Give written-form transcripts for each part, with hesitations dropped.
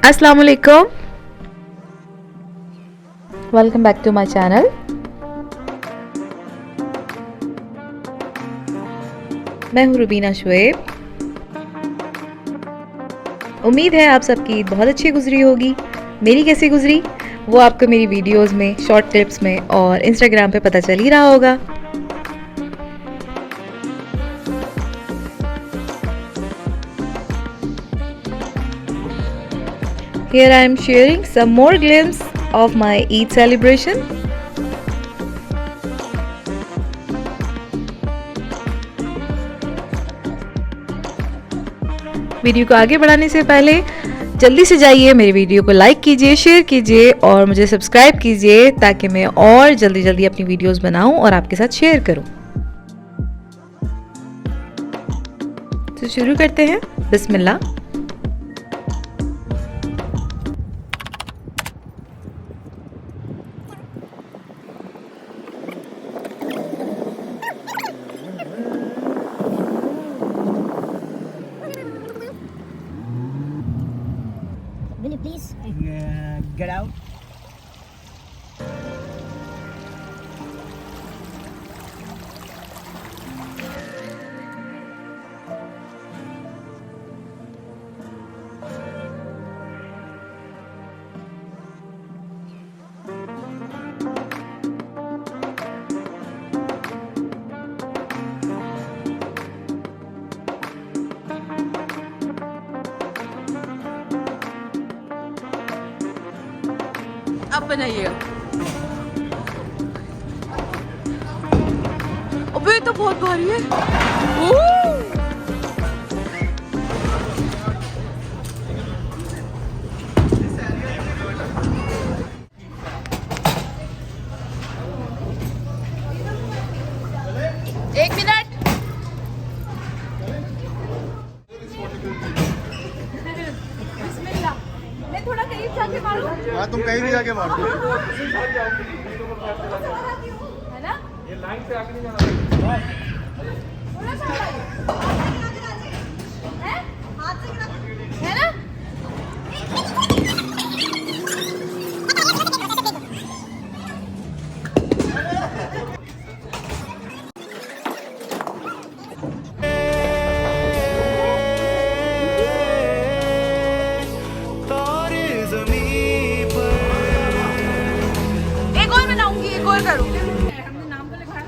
अस्सलाम वालेकुम, welcome back to my channel. मैं हूँ रुबीना शुएब। उम्मीद है आप सबकी ईद बहुत अच्छी गुजरी होगी। मेरी कैसी गुजरी वो आपको मेरी वीडियोस में, शॉर्ट क्लिप्स में और इंस्टाग्राम पे पता चल ही रहा होगा। Here I am sharing some more glimpse of my Eid celebration. Video को आगे बढ़ाने से पहले जल्दी से जाइए मेरी वीडियो को लाइक कीजिए, शेयर कीजिए और मुझे सब्सक्राइब कीजिए ताकि मैं और जल्दी जल्दी अपनी वीडियोस बनाऊं और आपके साथ शेयर करूं। तो शुरू करते हैं। बिस्मिल्लाह। Will you please get out? अब बनाइएगा। अबे तो बहुत भारी है। एक मिनट। मैं थोड़ा करीब जाके मारूं। हाँ, तुम कहीं भी जाके मार दो। है ना? ये लाइन से आगे नहीं जाना। थोड़ा सा है? हाथ से है ना? एक और बनाऊंगी, एक और करूंगी। हमने नाम तो लिखा है।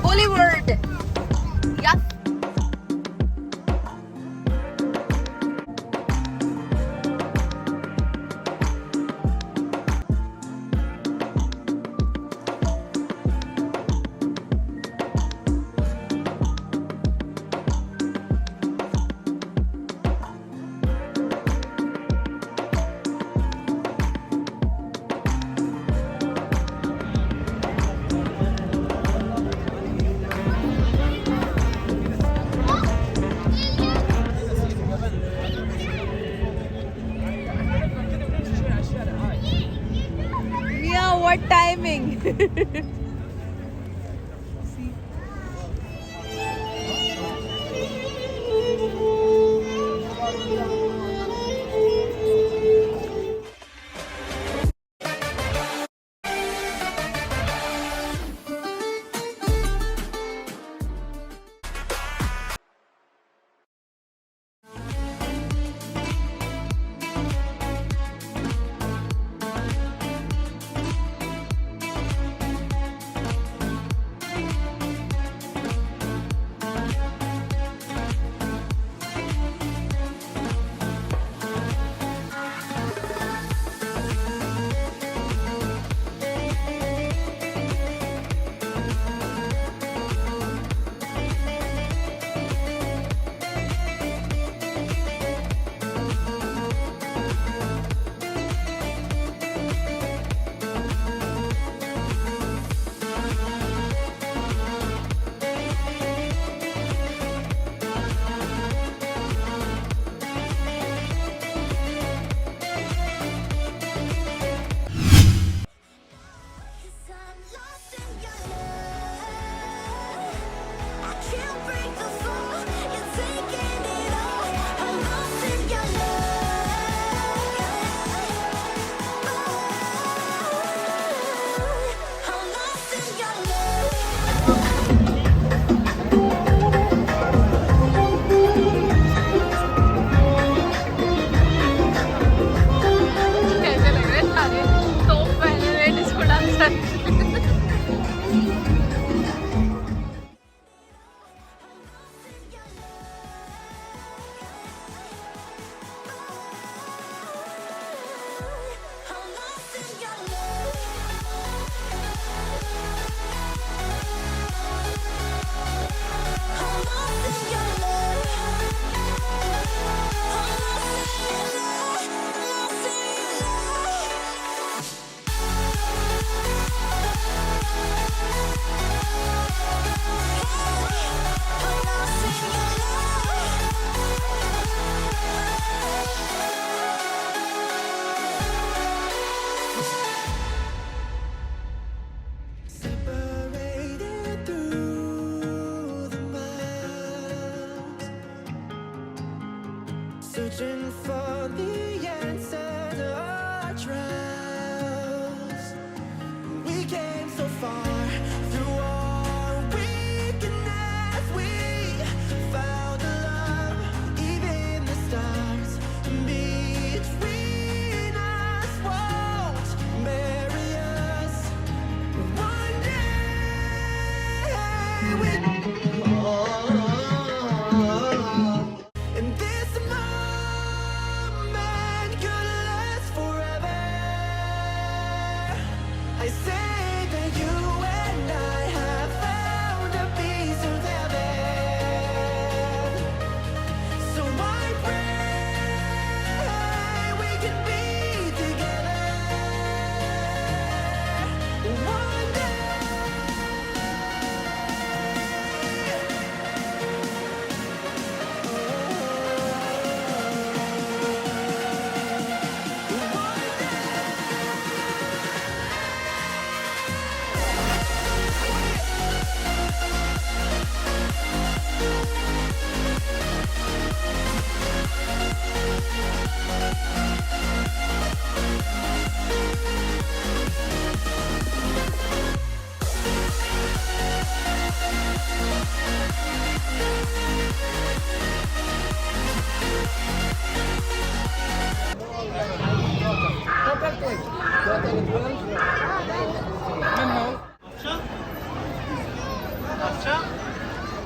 Bollywood. Yes. Mia, what timing?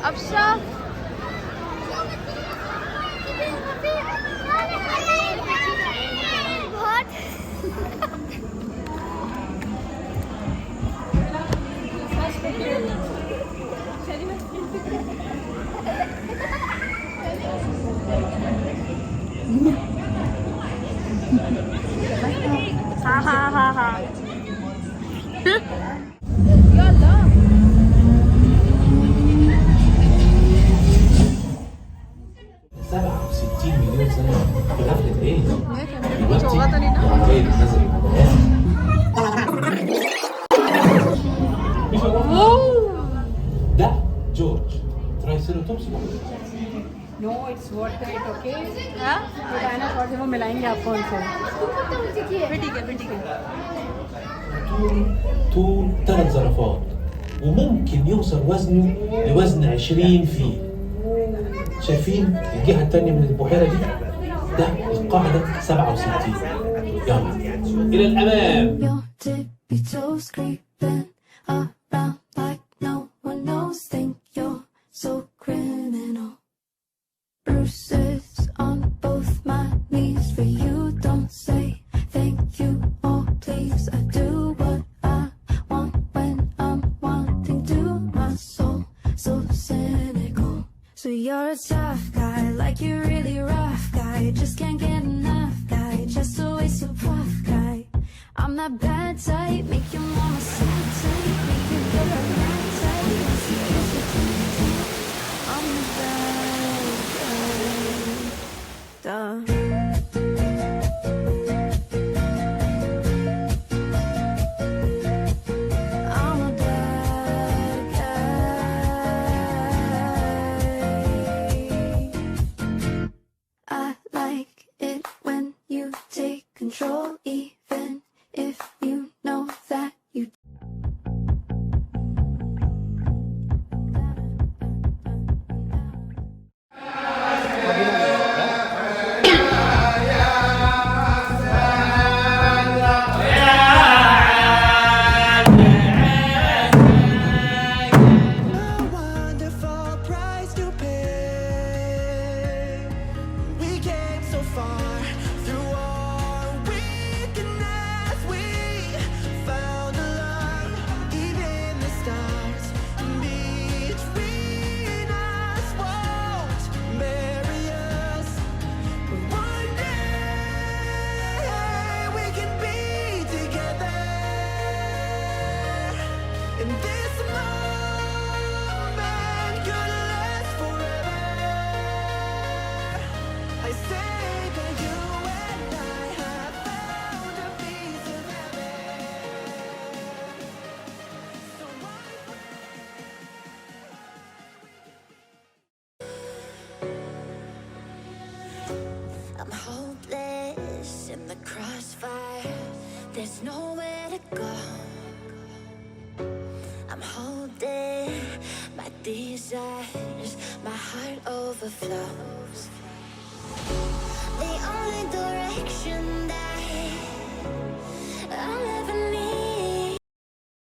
Afsha. हाँ 67 مليون سنة في غفلة إيه؟ دلوقتي مع غير النظري ده جورج triceratops No, it's worth it, okay? तो डायना थोड़ा सा वो मिलाएंगे आपको उनसे طول 3 زرافات وممكن يوصل وزنه لوزن 20 فيل. شايفين الجهة التانية من البحيرة دي؟ ده القاعدة 67. يلا إلى الأمام. Your tippy toes creeping around like no one knows. Think you're so criminal. Bruises on both my knees for you. Don't say thank you or please. I do what I want when I'm wanting to. My soul so cynical. So you're a tough guy, like you're really rough guy. Just can't get enough guy, just always so rough guy. I'm that bad type, make your mama sad type, make you feel like mad type. Once you kiss me, I'm the bad guy. Duh. I'm a bad guy. I like it when you take control, even if you know that you. Wonderful price to pay. We came so far through our weakness. We found a love, even the stars between us won't bury us. But one day we can be together. And this moment could last forever. I say that you and I have found a piece of heaven. So I'm hopeless in the crossfire. There's nowhere to go. I'm holding my desires. My heart overflows. The only direction that I'll ever